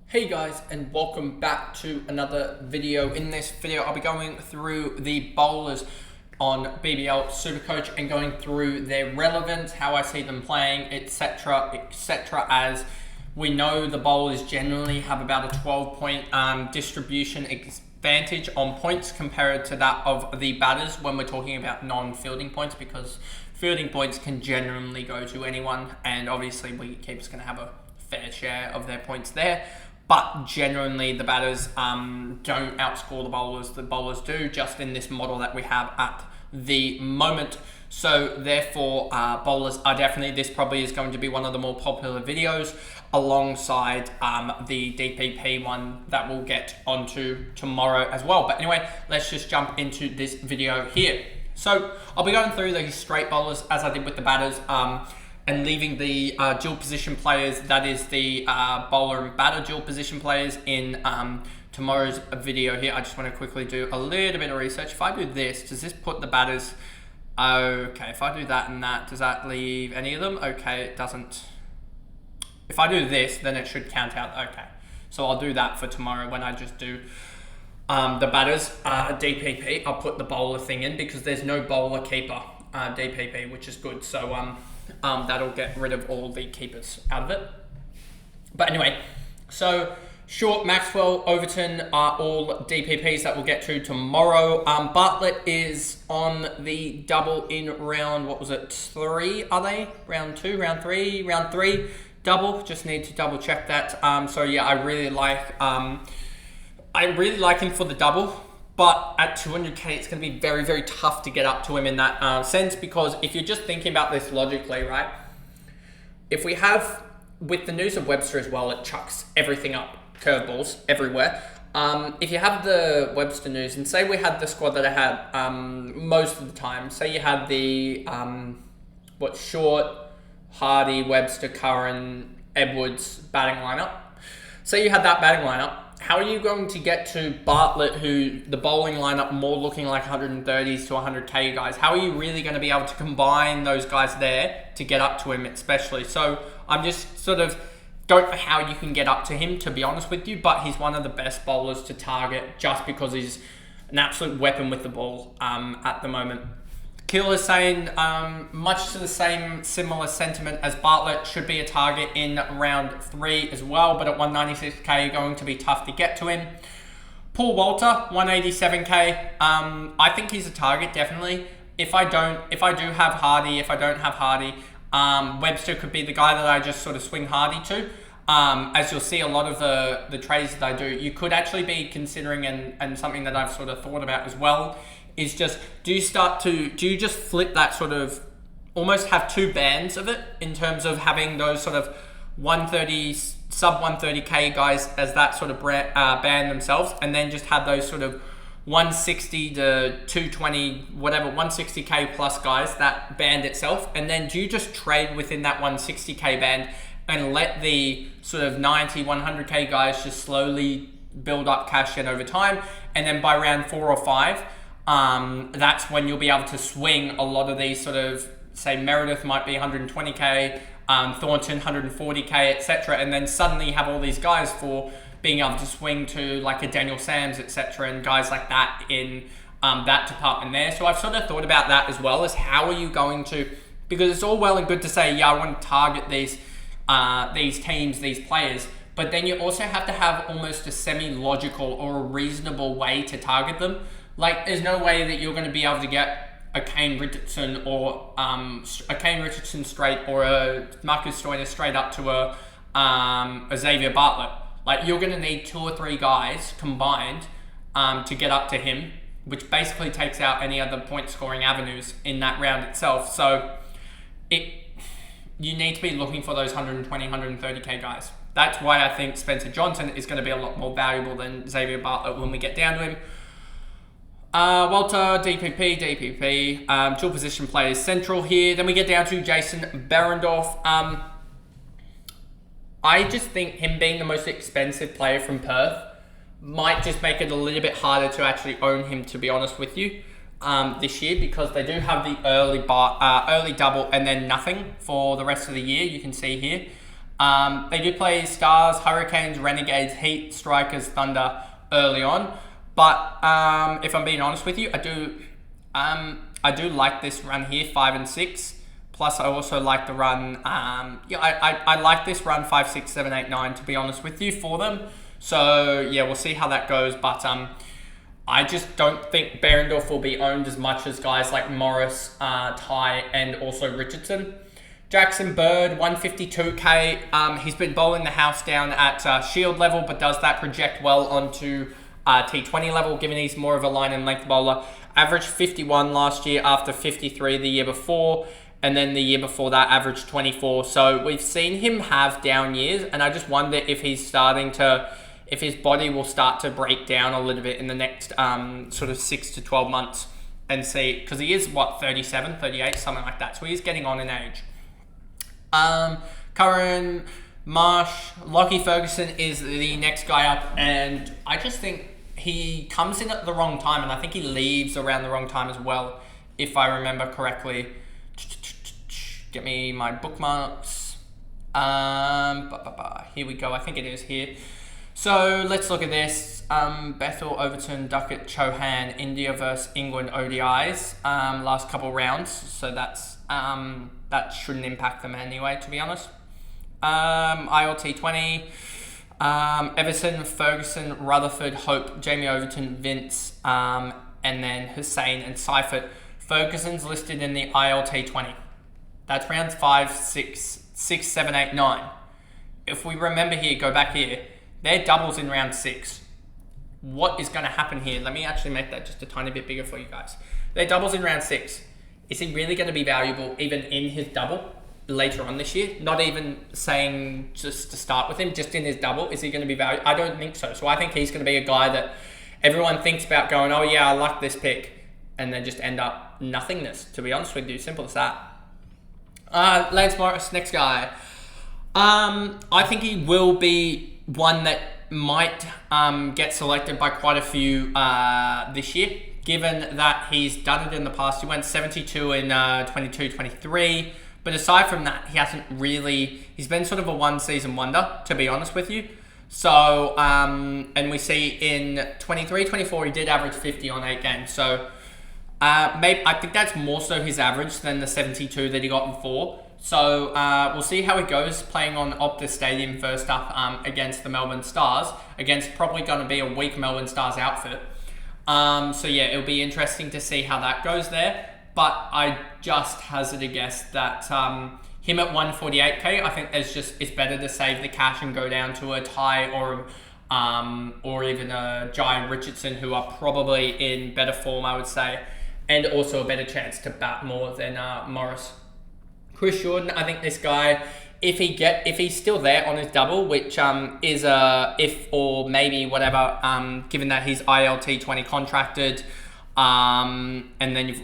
Hey guys, and welcome back to another video. In this video I'll be going through the bowlers on BBL SuperCoach and going through their relevance, how I see them playing, etc, etc. As we know, the bowlers generally have about a 12-point distribution advantage on points compared to that of the batters when we're talking about non-fielding points, because fielding points can generally go to anyone, and obviously wicketkeepers going to have a fair share of their points there. But generally, the batters don't outscore the bowlers do, just in this model that we have at the moment. So therefore, bowlers are definitely, this probably is going to be one of the more popular videos alongside the DPP one that we'll get onto tomorrow as well. But anyway, let's just jump into this video here. So I'll be going through these straight bowlers as I did with the batters, and leaving the dual position players, that is the bowler and batter dual position players, in tomorrow's video here. I just want to quickly do a little bit of research. If I do this, does this put the batters? Okay, if I do that and that, does that leave any of them? Okay, it doesn't. If I do this, then it should count out. Okay, so I'll do that for tomorrow when I just do the batters DPP. I'll put the bowler thing in because there's no bowler keeper DPP, which is good. So that'll get rid of all the keepers out of it. But anyway, so Short, Maxwell, Overton are all DPPs that we'll get to tomorrow. Bartlett is on the double in round, what was it, 3, are they? Round 2, round 3, round 3, double, just need to double check that. So yeah, I really like him for the double. But at 200k, it's going to be very, very tough to get up to him in that sense, because if you're just thinking about this logically, right? If we have, with the news of Webster as well, it chucks everything up, curveballs everywhere. If you have the Webster news, and say we had the squad that I had most of the time, say you had the, Short, Hardy, Webster, Curran, Edwards batting lineup. Say you had that batting lineup. How are you going to get to Bartlett, who the bowling lineup more looking like 130s to 100k guys? How are you really going to be able to combine those guys there to get up to him especially? So I'm just sort of don't know how you can get up to him, to be honest with you, but he's one of the best bowlers to target just because he's an absolute weapon with the ball at the moment. Kill is saying much to the similar sentiment as Bartlett, should be a target in round 3 as well, but at 196k going to be tough to get to him. Paul Walter, 187k. I think he's a target, definitely. If I don't have Hardy, Webster could be the guy that I just sort of swing Hardy to. As you'll see, a lot of the trades that I do, you could actually be considering, and something that I've sort of thought about as well, is just, do you just flip that sort of, almost have 2 bands of it, in terms of having those sort of 130, sub 130k guys as that sort of band themselves, and then just have those sort of 160 to 220, whatever, 160k plus guys, that band itself, and then do you just trade within that 160k band and let the sort of 90, 100k guys just slowly build up cash in over time, and then by round 4 or 5, that's when you'll be able to swing a lot of these sort of, say Meredith might be 120k, Thornton 140k, etc. And then suddenly you have all these guys for being able to swing to like a Daniel Sams, etc. and guys like that in that department there. So I've sort of thought about that as well, as how are you going to, because it's all well and good to say, yeah, I want to target these teams, these players, but then you also have to have almost a semi-logical or a reasonable way to target them. Like, there's no way that you're going to be able to get a Kane Richardson or a Kane Richardson straight, or a Marcus Stoinis straight up to a Xavier Bartlett. Like, you're going to need 2 or 3 guys combined to get up to him, which basically takes out any other point scoring avenues in that round itself. So you need to be looking for those 120, 130k guys. That's why I think Spencer Johnson is going to be a lot more valuable than Xavier Bartlett when we get down to him. Walter, DPP, dual position players central here. Then we get down to Jason Behrendorff. I just think him being the most expensive player from Perth might just make it a little bit harder to actually own him, to be honest with you, this year, because they do have the early double and then nothing for the rest of the year, you can see here. They do play Stars, Hurricanes, Renegades, Heat, Strikers, Thunder early on. But if I'm being honest with you, I do like this run here, 5 and 6. Plus, I also like the run. I like this run 5, 6, 7, 8, 9. To be honest with you, for them. So yeah, we'll see how that goes. But I just don't think Behrendorff will be owned as much as guys like Morris, Ty, and also Richardson. Jackson Bird, 152k. He's been bowling the house down at shield level, but does that project well onto T20 level, given he's more of a line and length bowler. Averaged 51 last year after 53 the year before, and then the year before that averaged 24. So we've seen him have down years, and I just wonder if if his body will start to break down a little bit in the next sort of 6 to 12 months, and see, because he is, 37, 38, something like that. So he's getting on in age. Curran, Marsh, Lockie Ferguson is the next guy up, and I just think he comes in at the wrong time, and I think he leaves around the wrong time as well, if I remember correctly. Get me my bookmarks. Here we go. I think it is here. So let's look at this. Bethel, Overton, Duckett, Chauhan, India versus England ODIs. Last couple rounds. So that shouldn't impact them anyway, to be honest. ILT 20. Everson, Ferguson, Rutherford, Hope, Jamie Overton, Vince, and then Hussain and Seifert. Ferguson's listed in the ILT 20. That's rounds 5, 6, 7, 8, 9. If we remember here, go back here, they're doubles in round 6. What is going to happen here? Let me actually make that just a tiny bit bigger for you guys. They're doubles in round 6. Is he really going to be valuable even in his double later on this year? Not even saying just to start with him, just in his double. Is he going to be valuable? I don't think so. So I think he's going to be a guy that everyone thinks about going, oh yeah, I like this pick, and then just end up nothingness, to be honest with you. Simple as that. Lance Morris, next guy. I think he will be one that might get selected by quite a few this year, given that he's done it in the past. He went 72 in 22-23, but aside from that, he hasn't really, he's been sort of a one-season wonder, to be honest with you. So, and we see in 23-24, he did average 50 on 8 games. So, maybe I think that's more so his average than the 72 that he got before. So we'll see how he goes playing on Optus Stadium first up against the Melbourne Stars, against probably going to be a weak Melbourne Stars outfit. So yeah, it'll be interesting to see how that goes there. But I just hazard a guess that him at 148k, I think it's better to save the cash and go down to a Ty or even a Jai Richardson, who are probably in better form, I would say, and also a better chance to bat more than Morris. Chris Jordan, I think this guy, if he's still there on his double, which is a if or maybe whatever, given that he's ILT 20 contracted, and then you've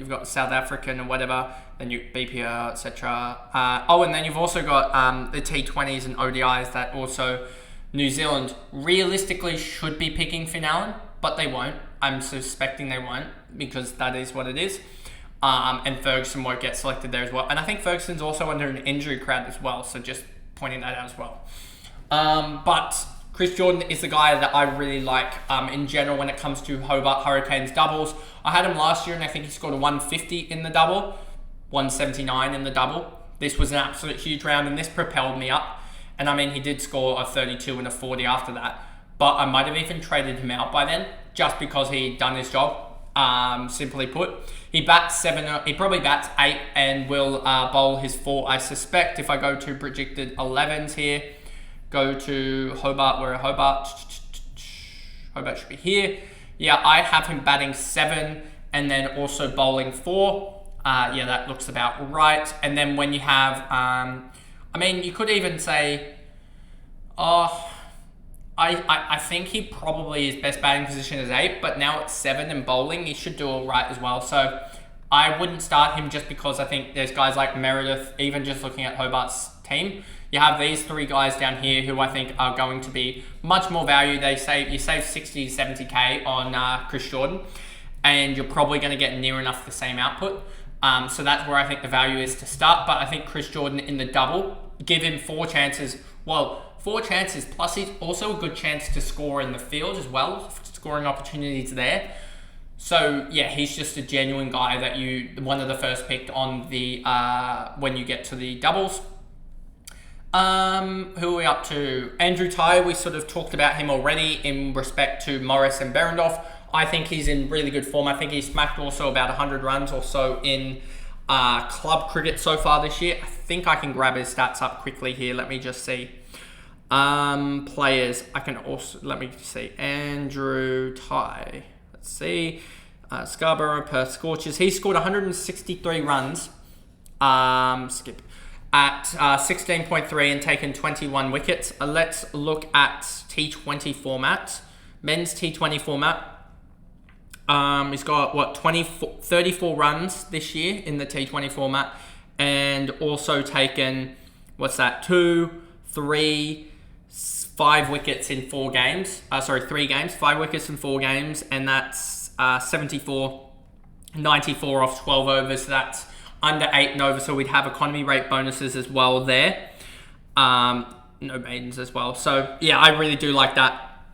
got South African or whatever, then you BPR, etc. And then you've also got the T20s and ODIs that also New Zealand realistically should be picking Finn Allen, but they won't. I'm suspecting they won't, because that is what it is. And Ferguson won't get selected there as well. And I think Ferguson's also under an injury crowd as well, so just pointing that out as well. But Chris Jordan is the guy that I really like in general when it comes to Hobart Hurricanes doubles. I had him last year and I think he scored a 150 in the double, 179 in the double. This was an absolute huge round and this propelled me up. And I mean, he did score a 32 and a 40 after that. But I might have even traded him out by then, just because he'd done his job. Simply put, he probably bats 8 and will bowl his 4, I suspect. If I go to projected 11s here, go to Hobart, where Hobart should be here. Yeah, I have him batting 7 and then also bowling 4. Yeah, that looks about right. And then when you have, I mean, you could even say, I think he probably his best batting position is 8, but now it's 7 and bowling, he should do all right as well. So I wouldn't start him just because I think there's guys like Meredith, even just looking at Hobart's team. You have these 3 guys down here who I think are going to be much more value. You save 60 to 70k on Chris Jordan, and you're probably going to get near enough the same output. So that's where I think the value is to start. But I think Chris Jordan in the double give him 4 chances. Well, 4 chances, plus he's also a good chance to score in the field as well, scoring opportunities there. So yeah, he's just a genuine guy that one of the first picked on the when you get to the doubles. Who are we up to? Andrew Ty, we sort of talked about him already in respect to Morris and Berendorf. I think he's in really good form. I think he smacked also about 100 runs or so in club cricket so far this year. I think I can grab his stats up quickly here. Let me just see. Players. I can also, let me see. Andrew Ty. Let's see. Scarborough, Perth Scorchers. He scored 163 runs. Skip. At 16.3 and taken 21 wickets. Let's look at T20 format. Men's T20 format. He's got, 34 runs this year in the T20 format. And also taken, 2, 3, 5 wickets in 4 games. 3 games. 5 wickets in 4 games. And that's 74, 94 off 12 overs. So that's under 8 and over. So we'd have economy rate bonuses as well there. No maidens as well. So yeah, I really do like that.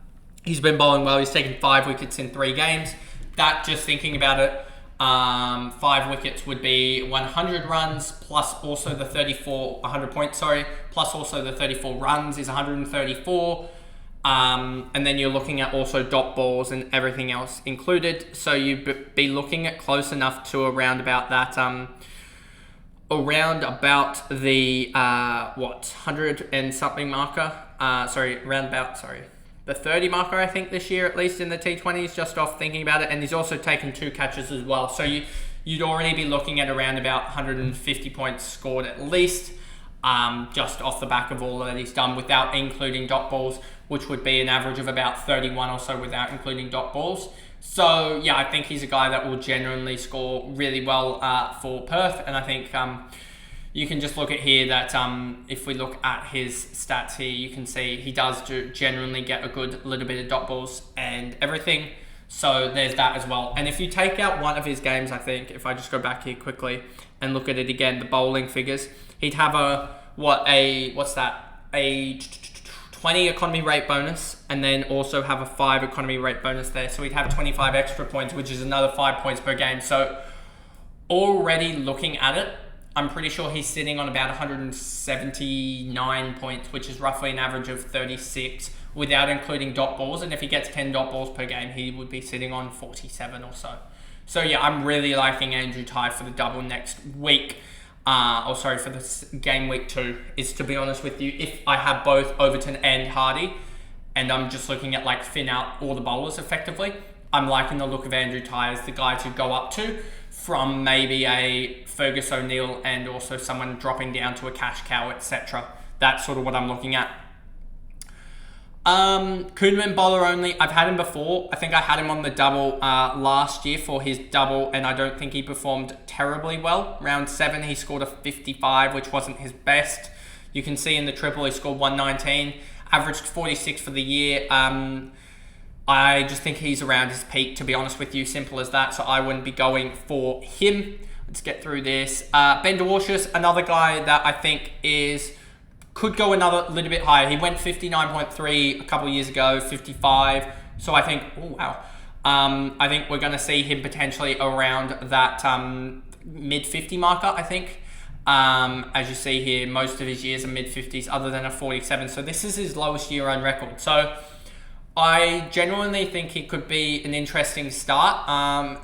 He's been bowling well. He's taken 5 wickets in 3 games. That, just thinking about it, 5 wickets would be 100 runs plus also the 100 points, plus also the 34 runs is 134. And then you're looking at also dot balls and everything else included. So you'd be looking at close enough to around about that, around about the, 100 and something marker. The 30 marker, I think, this year, at least in the T20s, just off thinking about it. And he's also taken 2 catches as well. So you'd already be looking at around about 150 points scored at least, just off the back of all that he's done without including dot balls, which would be an average of about 31 or so without including dot balls. So yeah, I think he's a guy that will genuinely score really well for Perth. And I think you can just look at here that if we look at his stats here, you can see he does genuinely get a good little bit of dot balls and everything. So there's that as well. And if you take out one of his games, I think, if I just go back here quickly and look at it again, the bowling figures, he'd have a 20 economy rate bonus, and then also have a 5 economy rate bonus there. So he'd have 25 extra points, which is another 5 points per game. So already looking at it, I'm pretty sure he's sitting on about 179 points, which is roughly an average of 36 without including dot balls. And if he gets 10 dot balls per game, he would be sitting on 47 or so. So yeah, I'm really liking Andrew Ty for the double next week. For this game week 2, is, to be honest with you, if I have both Overton and Hardy, and I'm just looking at like thin out all the bowlers effectively, I'm liking the look of Andrew Ty as the guy to go up to from maybe a Fergus O'Neill and also someone dropping down to a cash cow, etc. That's sort of what I'm looking at. Koonman bowler only. I've had him before. I think I had him on the double last year for his double, and I don't think he performed terribly well. Round 7, he scored a 55, which wasn't his best. You can see in the triple, he scored 119, averaged 46 for the year. I just think he's around his peak, to be honest with you. Simple as that. So I wouldn't be going for him. Let's get through this. Ben DeWarshus, another guy that I think could go another little bit higher. He went 59.3 a couple of years ago, 55. So I think, I think we're going to see him potentially around that mid 50 marker, I think. As you see here, most of his years are mid 50s other than a 47. So this is his lowest year on record. So I genuinely think he could be an interesting start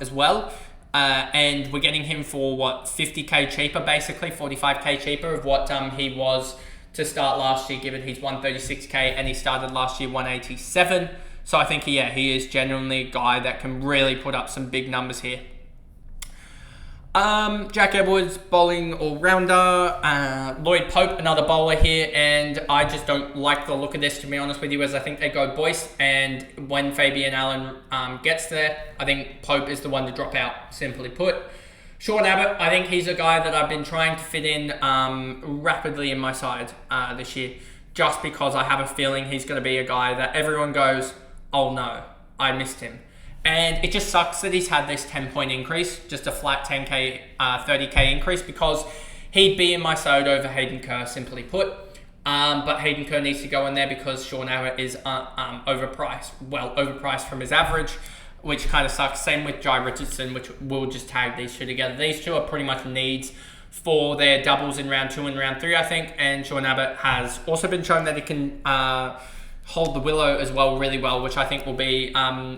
as well. And we're getting him for 50k cheaper, basically 45k cheaper of what he was to start last year, given he's 136k and he started last year 187. So I think, he is genuinely a guy that can really put up some big numbers here. Jack Edwards, bowling all-rounder. Lloyd Pope, another bowler here, and I just don't like the look of this, to be honest with you, as I think they go Boyce, and when Fabian Allen gets there, I think Pope is the one to drop out, simply put. Sean Abbott, I think he's a guy that I've been trying to fit in rapidly in my side this year, just because I have a feeling he's going to be a guy that everyone goes, oh no, I missed him. And it just sucks that he's had this 10-point increase, just a flat 10k, 30k increase, because He'd be in my side over Hayden Kerr, simply put. But Hayden Kerr needs to go in there because Sean Abbott is overpriced from his average, which kind of sucks. Same with Jai Richardson, which we'll just tag these two together. These two are pretty much needs for their doubles in round 2 and round 3, I think. And Sean Abbott has also been shown that he can hold the willow as well really well, which I think will be...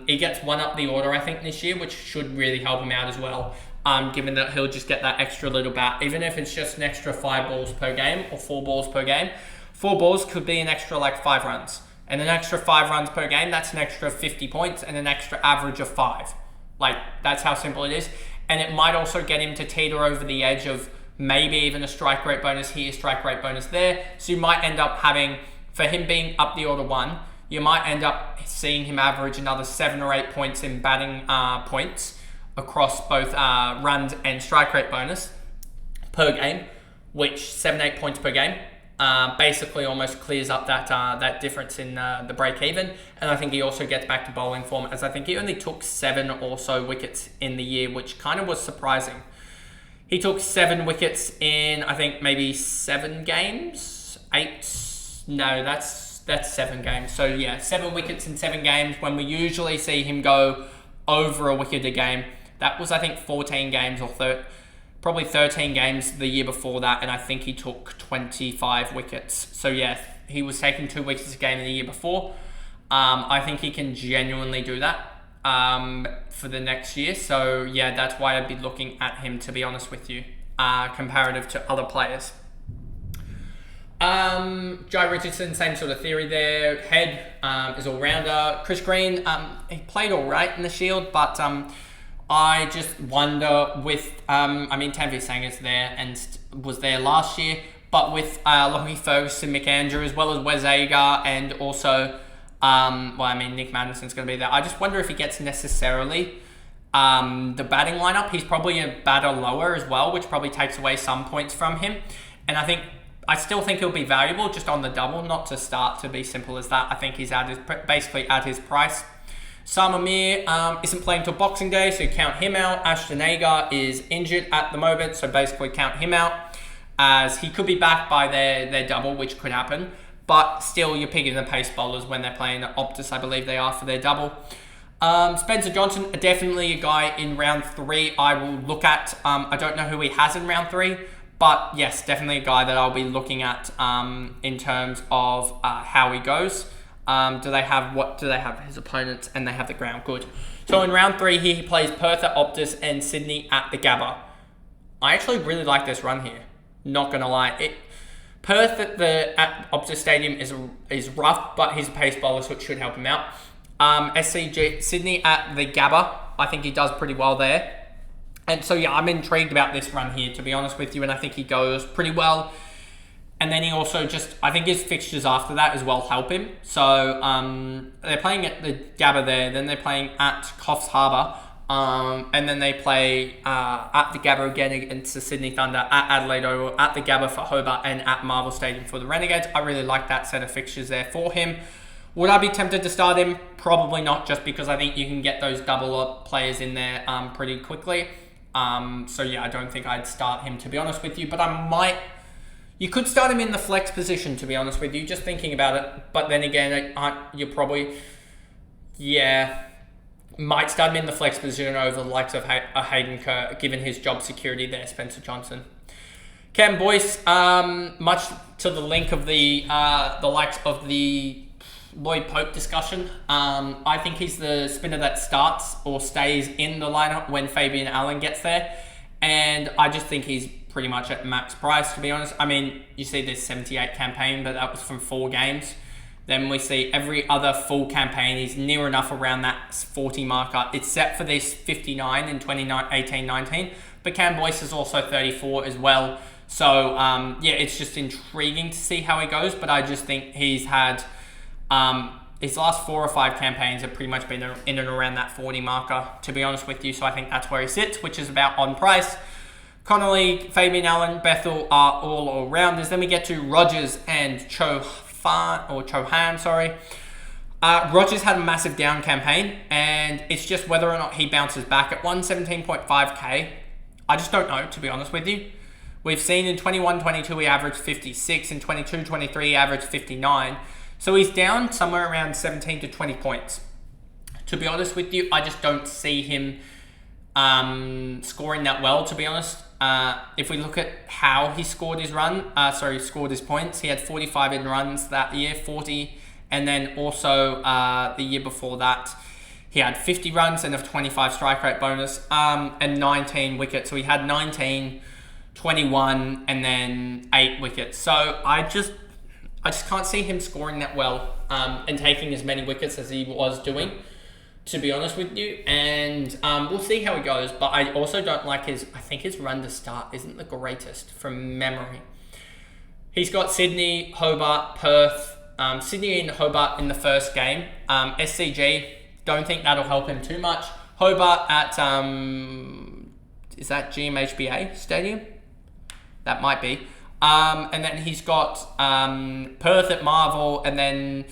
he gets one up the order, I think, this year, which should really help him out as well. Given that he'll just get that extra little bat, even if it's just an extra 5 balls per game or 4 balls per game. 4 balls could be an extra 5 runs. And an extra 5 runs per game, that's an extra 50 points and an extra average of 5. That's how simple it is. And it might also get him to teeter over the edge of maybe even a strike rate bonus here, strike rate bonus there. So you might end up having, for him being up the order 1, you might end up seeing him average another 7 or 8 points in batting points across both runs and strike rate bonus per game, which 7-8 points per game basically almost clears up that difference in the break even. And I think he also gets back to bowling form, as I think he only took 7 or so wickets in the year, which kind of was surprising. He took 7 wickets in, I think, maybe 7 games? 8? No, that's 7 games. So yeah, 7 wickets in 7 games, when we usually see him go over a wicket a game. That was, I think, 14 games or probably 13 games the year before that, and I think he took 25 wickets. So yeah, he was taking 2 wickets a game the year before. I think he can genuinely do that for the next year. So yeah, that's why I'd be looking at him, to be honest with you, comparative to other players. Jai Richardson, same sort of theory there. Head is all-rounder. Chris Green, he played all right in the Shield, but I just wonder with, Tanvi Sanger's there and was there last year, but with Lockie Ferguson, Mick Andrew, as well as Wes Agar, and also, Nick Madison's going to be there. I just wonder if he gets necessarily the batting lineup. He's probably a batter lower as well, which probably takes away some points from him. And I still think he'll be valuable just on the double, not to start, to be simple as that. I think he's basically at his price. Sam Amir isn't playing till Boxing Day, so count him out. Ashton Agar is injured at the moment, so basically count him out, as he could be back by their double, which could happen. But still, you're picking the pace bowlers when they're playing at Optus, I believe they are, for their double. Spencer Johnson, definitely a guy in round 3 I will look at. I don't know who he has in round 3, but yes, definitely a guy that I'll be looking at in terms of how he goes. Do they have his opponents, and they have the ground good. So in round 3 here, he plays Perth at Optus and Sydney at the Gabba. I actually really like this run here, not gonna lie. Perth at Optus Stadium is rough, but he's a pace bowler, so it should help him out. SCG Sydney at the Gabba, I think he does pretty well there. And so yeah, I'm intrigued about this run here, to be honest with you, and I think he goes pretty well. And then he also I think his fixtures after that as well help him. So they're playing at the Gabba there, then they're playing at Coffs Harbour, and then they play at the Gabba again against the Sydney Thunder, at Adelaide Oval, at the Gabba for Hobart, and at Marvel Stadium for the Renegades. I really like that set of fixtures there for him. Would I be tempted to start him? Probably not, just because I think you can get those double players in there pretty quickly. So yeah, I don't think I'd start him, to be honest with you, but I might. You could start him in the flex position, to be honest with you, just thinking about it. But then again, you probably, might start him in the flex position over the likes of Hayden Kerr, given his job security there, Spencer Johnson. Cam Boyce, much to the link of the likes of the Lloyd Pope discussion. I think he's the spinner that starts or stays in the lineup when Fabian Allen gets there. And I just think he's pretty much at max price, to be honest. I mean, you see this 78 campaign, but that was from 4 games. Then we see every other full campaign, he's near enough around that 40 marker, except for this 59 in 2018-19. But Cam Boyce is also 34 as well. So, it's just intriguing to see how he goes. But I just think he's had his last 4 or 5 campaigns have pretty much been in and around that 40 marker, to be honest with you. So I think that's where he sits, which is about on price. Connolly, Fabian Allen, Bethel are all rounders. Then we get to Rogers and Chauhan, sorry. Rogers had a massive down campaign, and it's just whether or not he bounces back at 117.5k. I just don't know, to be honest with you. We've seen in 21-22 he averaged 56, in 22-23 he averaged 59. So he's down somewhere around 17 to 20 points. To be honest with you, I just don't see him scoring that well, to be honest. If we look at how he scored his scored his points, he had 45 in runs that year, 40, and then also the year before that, he had 50 runs and a 25 strike rate bonus, and 19 wickets. So he had 19, 21, and then 8 wickets. So I just can't see him scoring that well and taking as many wickets as he was doing, to be honest with you. And we'll see how he goes. But I also don't like I think his run to start isn't the greatest from memory. He's got Sydney, Hobart, Perth, Sydney and Hobart in the first game. SCG, don't think that'll help him too much. Hobart at, is that GMHBA Stadium? That might be. And then he's got Perth at Marvel, and then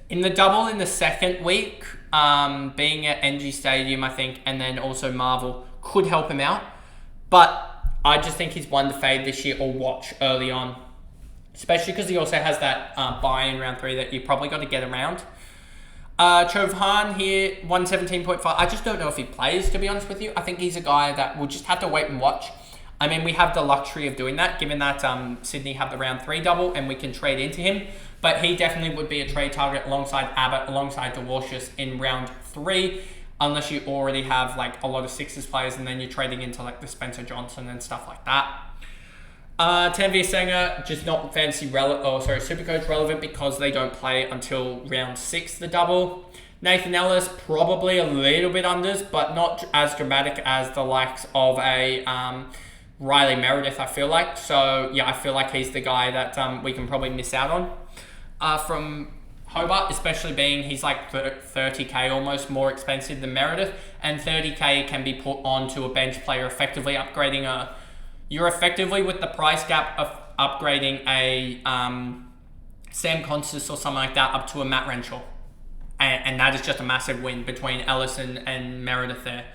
in the double in the second week, being at NG Stadium, I think, and then also Marvel could help him out. But I just think he's one to fade this year or watch early on, especially because he also has that buy in round 3 that you probably got to get around. Chauhan here, 117.5. I just don't know if he plays, to be honest with you. I think he's a guy that we'll just have to wait and watch. I mean, we have the luxury of doing that, given that Sydney have the round 3 double and we can trade into him. But he definitely would be a trade target alongside Abbott, alongside Dwarshuis in round 3, unless you already have like a lot of Sixers players and then you're trading into like the Spencer Johnson and stuff like that. Tanveer Sangha, just not SuperCoach relevant because they don't play until round 6, the double. Nathan Ellis, probably a little bit unders, but not as dramatic as the likes of a Riley Meredith, I feel like. So, yeah, I feel like he's the guy that we can probably miss out on from Hobart, especially being he's like 30k almost more expensive than Meredith, and 30k can be put onto a bench player, effectively upgrading you're effectively with the price gap of upgrading a Sam Constas or something like that up to a Matt Renshaw. And that is just a massive win between Ellison and Meredith there.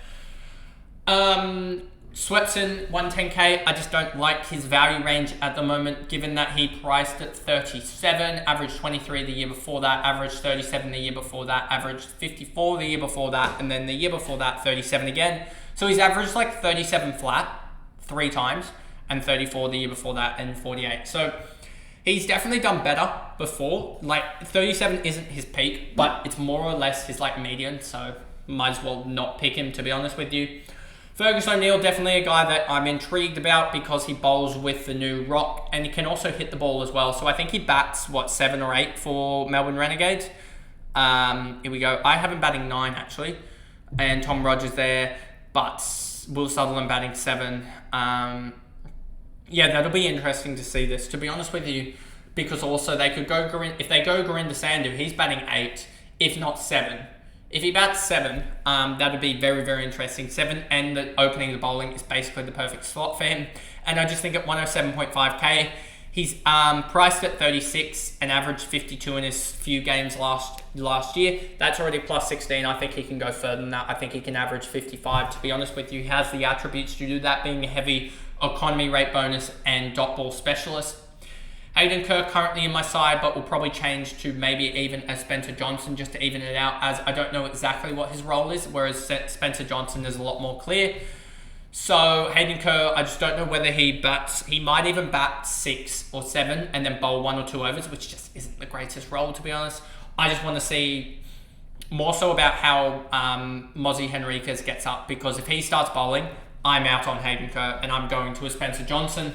Swepson, 110k. I just don't like his value range at the moment, given that he priced at 37, averaged 23 the year before that, averaged 37 the year before that, averaged 54 the year before that, and then the year before that, 37 again. So he's averaged like 37 flat 3 times, and 34 the year before that, and 48. So he's definitely done better before. Like 37 isn't his peak, but it's more or less his like median, so might as well not pick him, to be honest with you. Fergus O'Neill, definitely a guy that I'm intrigued about because he bowls with the new rock and he can also hit the ball as well. So I think he bats, 7 or 8 for Melbourne Renegades. Here we go. I have him batting 9 actually, and Tom Rogers there, but Will Sutherland batting 7. Yeah, that'll be interesting to see this, to be honest with you, because also they could go if they go Gurinder Sandhu, he's batting 8, if not 7. If he bats 7, that would be very, very interesting. 7 and the opening of the bowling is basically the perfect slot for him. And I just think at 107.5k, he's priced at 36 and averaged 52 in his few games last year. That's already plus 16. I think he can go further than that. I think he can average 55, to be honest with you. He has the attributes to do that, being a heavy economy rate bonus and dot ball specialist. Hayden Kerr currently in my side, but will probably change to maybe even a Spencer Johnson just to even it out, as I don't know exactly what his role is, whereas Spencer Johnson is a lot more clear. So Hayden Kerr, I just don't know whether he might even bat 6 or 7 and then bowl 1 or 2 overs, which just isn't the greatest role, to be honest. I just want to see more so about how Mozzie Henriquez gets up, because if he starts bowling, I'm out on Hayden Kerr and I'm going to a Spencer Johnson.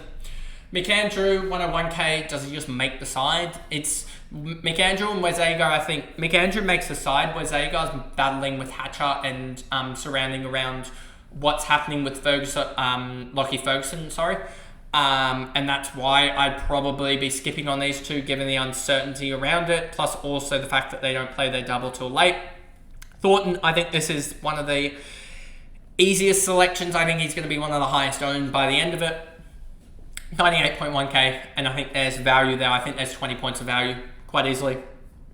McAndrew, 101k, does he just make the side? It's McAndrew and Wezaga. I think McAndrew makes the side. Wezaga's battling with Hatcher and surrounding around what's happening with Lockie Ferguson, and that's why I'd probably be skipping on these two, given the uncertainty around it, plus also the fact that they don't play their double till late. Thornton, I think this is one of the easiest selections. I think he's going to be one of the highest owned by the end of it. 98.1k, and I think there's value there. I think there's 20 points of value quite easily,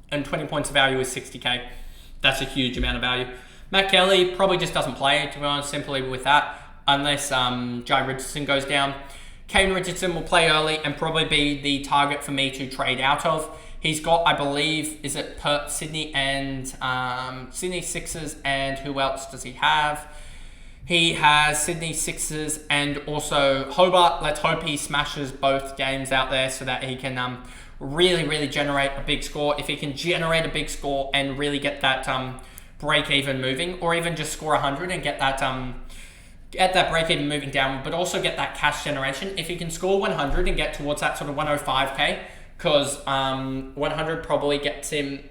and 20 points of value is 60k. That's a huge amount of value. Matt Kelly probably just doesn't play, to be honest, simply with that, unless Jai Richardson goes down. Kane Richardson will play early and probably be the target for me to trade out of. He's got, I believe, is it Sydney and Sydney Sixers, and who else does he have? He has Sydney Sixers and also Hobart. Let's hope he smashes both games out there so that he can really generate a big score. If he can generate a big score and really get that break even moving, or even just score 100 and get that break even moving down, but also get that cash generation. If he can score 100 and get towards that sort of 105k, because 100 probably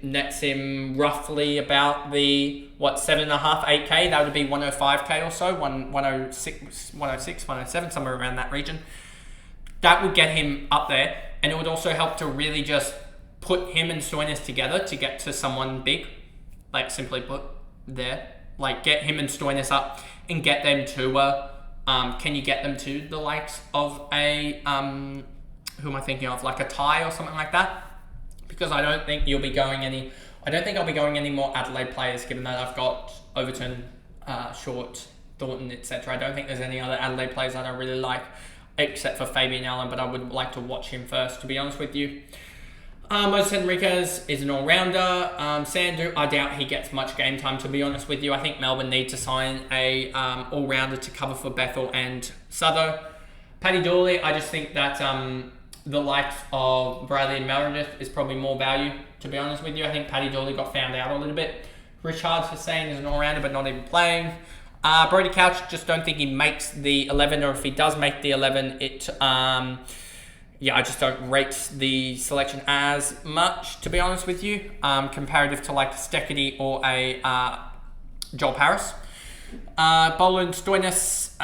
nets him roughly about the 7.5, 8k. That would be 105k or so, 106, 107, somewhere around that region. That would get him up there, and it would also help to really just put him and Stoinis together to get to someone big, like simply put there. Like get him and Stoinis up and get them to can you get them to the likes of a who am I thinking of, like a tie or something like that? Because I don't think I'll be going any more Adelaide players, given that I've got Overton, Short, Thornton, etc. I don't think there's any other Adelaide players that I really like, except for Fabian Allen, but I would like to watch him first, to be honest with you. Moses Henriquez is an all-rounder. Sandu, I doubt he gets much game time, to be honest with you. I think Melbourne need to sign a all-rounder to cover for Bethel and Sutho. Paddy Dooley, I just think that the likes of Bradley and Meredith is probably more value, to be honest with you. I think Paddy Dooley got found out a little bit. Richard Hussain is an all-rounder but not even playing. Brody Couch, just don't think he makes the 11, or if he does make the 11, I just don't rate the selection as much, to be honest with you, comparative to like Steckity or a Joel Paris. Boland, Stoinis.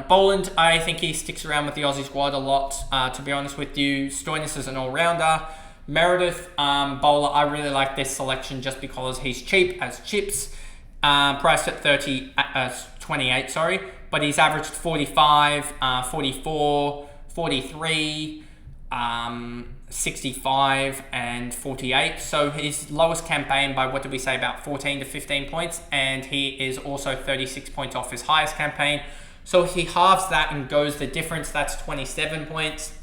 Boland, I think he sticks around with the Aussie squad a lot, to be honest with you. Stoinis is an all-rounder. Meredith, bowler, I really like this selection just because he's cheap as chips. Priced at 28, but he's averaged 45, 44, 43, 65 and 48. So his lowest campaign by, what did we say, about 14 to 15 points, and he is also 36 points off his highest campaign. So if he halves that and goes the difference, that's 27 points,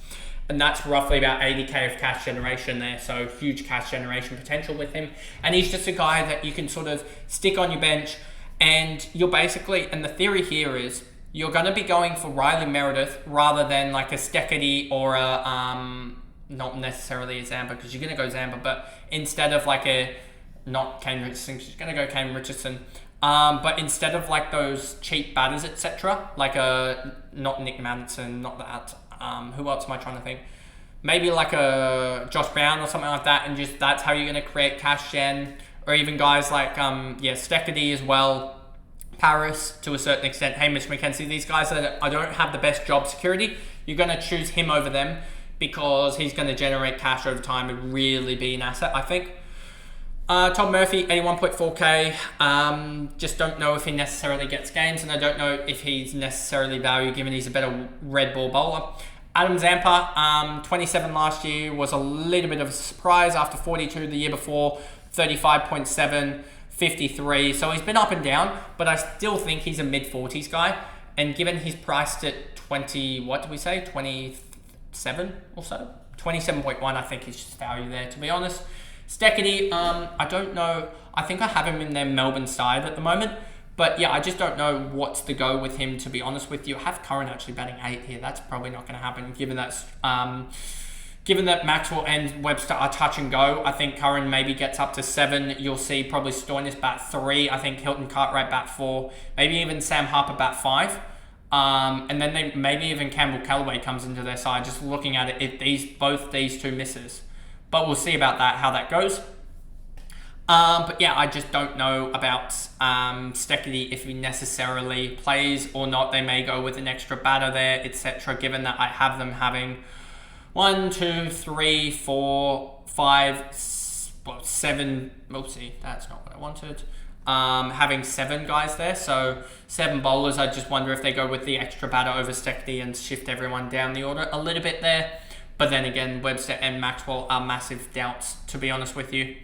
and that's roughly about 80k of cash generation there. So huge cash generation potential with him, and he's just a guy that you can sort of stick on your bench, and you're basically, and the theory here is you're going to be going for Riley Meredith rather than like a Steckity or a not necessarily a Zamba, because you're going to go Zamba, but instead of like not Kane Richardson, she's going to go Kane Richardson. But instead of like those cheap batters, etc., like not Nick Manson, not that. Who else am I trying to think? Maybe like a Josh Brown or something like that, and just that's how you're going to create cash gen. Or even guys like Steckity as well, Paris to a certain extent, Hamish McKenzie. These guys that I don't have the best job security, you're going to choose him over them because he's going to generate cash over time and really be an asset, I think. Tom Murphy, 81.4k. Just don't know if he necessarily gets games, and I don't know if he's necessarily value given he's a better red ball bowler. Adam Zampa, 27 last year, was a little bit of a surprise after 42 the year before, 35.7, 53. So he's been up and down, but I still think he's a mid-40s guy. And given he's priced at 20, what did we say? 27 or so? 27.1, I think he's just value there, to be honest. Steckity, I don't know. I think I have him in their Melbourne side at the moment. But yeah, I just don't know what's the go with him, to be honest with you. I have Curran actually batting 8 here. That's probably not going to happen, given that Maxwell and Webster are touch and go. I think Curran maybe gets up to 7. You'll see probably Stoinis bat 3. I think Hilton Cartwright bat 4. Maybe even Sam Harper bat 5. And then maybe even Campbell Callaway comes into their side, just looking at it if both these two misses. But we'll see about that, how that goes. But yeah, I just don't know about Steckity, if he necessarily plays or not. They may go with an extra batter there, etc. Given that I have them having 1, 2, 3, 4, 5, 7. Oopsie, that's not what I wanted. Having 7 guys there, so 7 bowlers. I just wonder if they go with the extra batter over Steckity and shift everyone down the order a little bit there. But then again, Webster and Maxwell are massive doubts, to be honest with you.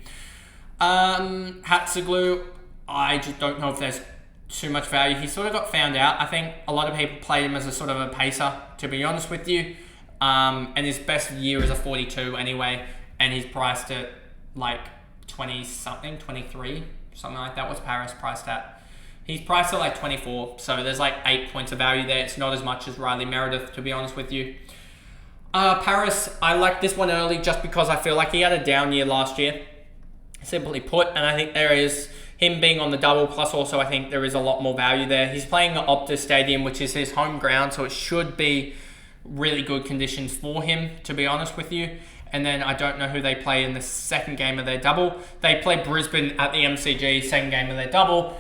Hatzaglu, I just don't know if there's too much value. He sort of got found out. I think a lot of people played him as a sort of a pacer, to be honest with you. And his best year is a 42 anyway, and he's priced at like 20 something, 23, something like that. What's Paris priced at? He's priced at like 24, so there's like 8 points of value there. It's not as much as Riley Meredith, to be honest with you. Paris, I like this one early just because I feel like he had a down year last year, simply put, and I think there is him being on the double, plus also I think there is a lot more value there. He's playing at Optus Stadium, which is his home ground, so it should be really good conditions for him, to be honest with you. And then I don't know who they play in the second game of their double. They play Brisbane at the MCG, second game of their double.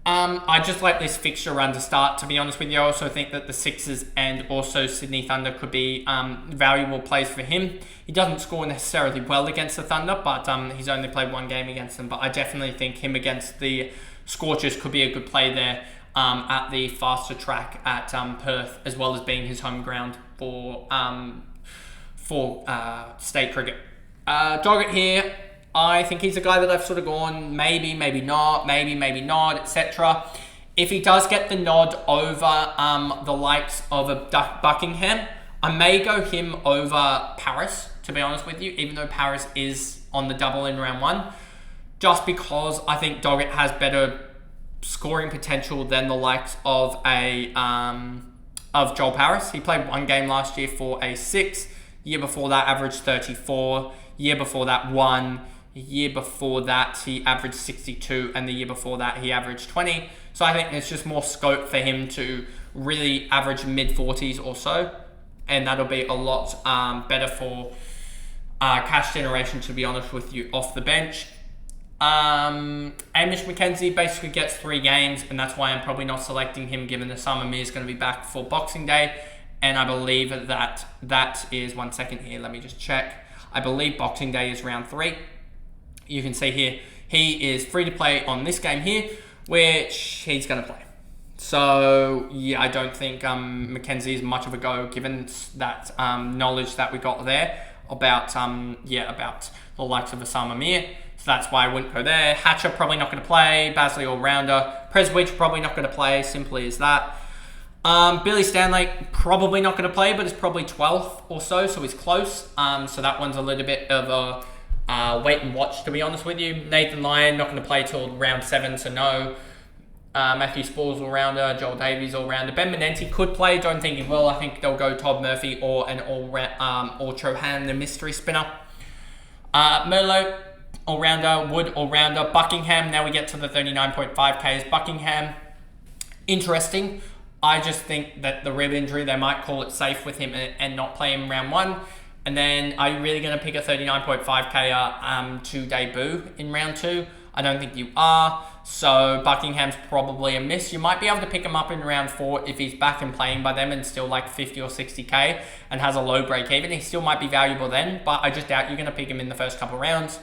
I just like this fixture run to start, to be honest with you. I also think that the Sixers and also Sydney Thunder could be valuable plays for him. He doesn't score necessarily well against the Thunder, but he's only played one game against them. But I definitely think him against the Scorchers could be a good play there at the faster track at Perth, as well as being his home ground for state cricket. Doggett here. I think he's a guy that I've sort of gone maybe, maybe not, etc. If he does get the nod over the likes of a Buckingham, I may go him over Paris, to be honest with you, even though Paris is on the double in round one, just because I think Doggett has better scoring potential than the likes of Joel Paris. He played one game last year for a 6. Year before that, averaged 34. Year before that, 1. Year before that, he averaged 62, and the year before that, he averaged 20. So I think there's just more scope for him to really average mid-40s or so, and that'll be a lot better for cash generation, to be honest with you, off the bench. Amish McKenzie basically gets 3 games, and that's why I'm probably not selecting him, given that Sam Amir is going to be back for Boxing Day, and I believe that is, 1 second here, let me just check. I believe Boxing Day is round 3. You can see here, he is free to play on this game here, which he's going to play. So, yeah, I don't think McKenzie is much of a go, given that knowledge that we got there about the likes of Osama Amir. So that's why I wouldn't go there. Hatcher probably not going to play. Basley all-rounder. Preswich probably not going to play. Simply as that. Billy Stanley probably not going to play, but it's probably 12th or so he's close. So that one's a little bit of a wait and watch, to be honest with you. Nathan Lyon not going to play till round 7, so no. Matthew Spores all-rounder, Joel Davies all-rounder. Ben Menenti could play, don't think he will. I think they'll go Todd Murphy or Chohan, the mystery spinner. Merlot all-rounder, Wood all-rounder. Buckingham, now we get to the 39.5Ks. Buckingham, interesting. I just think that the rib injury, they might call it safe with him and not play him round 1. And then, are you really going to pick a 39.5K to debut in round 2? I don't think you are. So Buckingham's probably a miss. You might be able to pick him up in round 4 if he's back and playing by them and still like 50 or 60K and has a low break even. He still might be valuable then, but I just doubt you're going to pick him in the first couple rounds.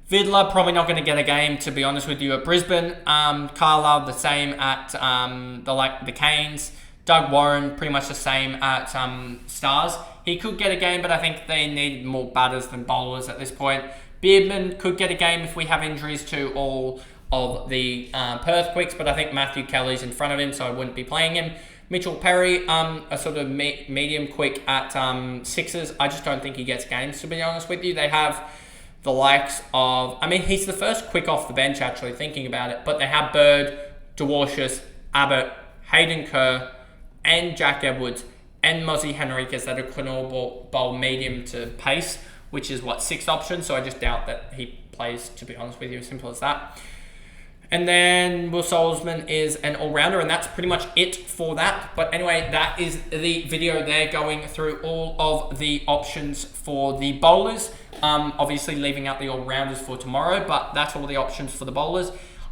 Vidler, probably not going to get a game, to be honest with you, at Brisbane. Carlisle, the same at the Canes. Doug Warren, pretty much the same at Stars. He could get a game, but I think they need more batters than bowlers at this point. Beardman could get a game if we have injuries to all of the Perth quicks, but I think Matthew Kelly's in front of him, so I wouldn't be playing him. Mitchell Perry, a sort of medium quick at Sixers. I just don't think he gets games, to be honest with you. They have the likes of, he's the first quick off the bench, actually, thinking about it, but they have Bird, Dwarshus, Abbott, Hayden Kerr, and Jack Edwards, and Mozzie Henriquez that can all bowl medium to pace, which is 6th option, so I just doubt that he plays, to be honest with you, as simple as that. And then Will Solzman is an all-rounder, and that's pretty much it for that. But anyway, that is the video there, going through all of the options for the bowlers. Obviously leaving out the all-rounders for tomorrow, but that's all the options for the bowlers.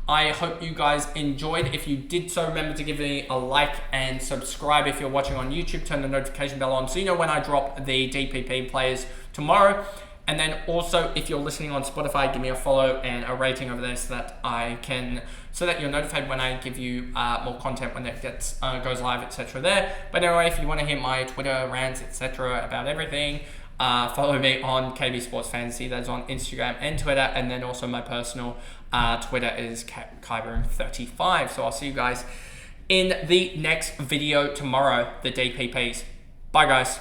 I hope you guys enjoyed. If you did so, remember to give me a like and subscribe if you're watching on YouTube. Turn the notification bell on so you know when I drop the DPP players tomorrow. And then also, if you're listening on Spotify, give me a follow and a rating over there so that you're notified when I give you more content when it goes live, etc. there. But anyway, if you want to hear my Twitter rants, etc. about everything, Follow me on KB Sports Fantasy. That's on Instagram and Twitter. And then also my personal Twitter is Kyburn35. So I'll see you guys in the next video tomorrow, the DPPs. Bye, guys.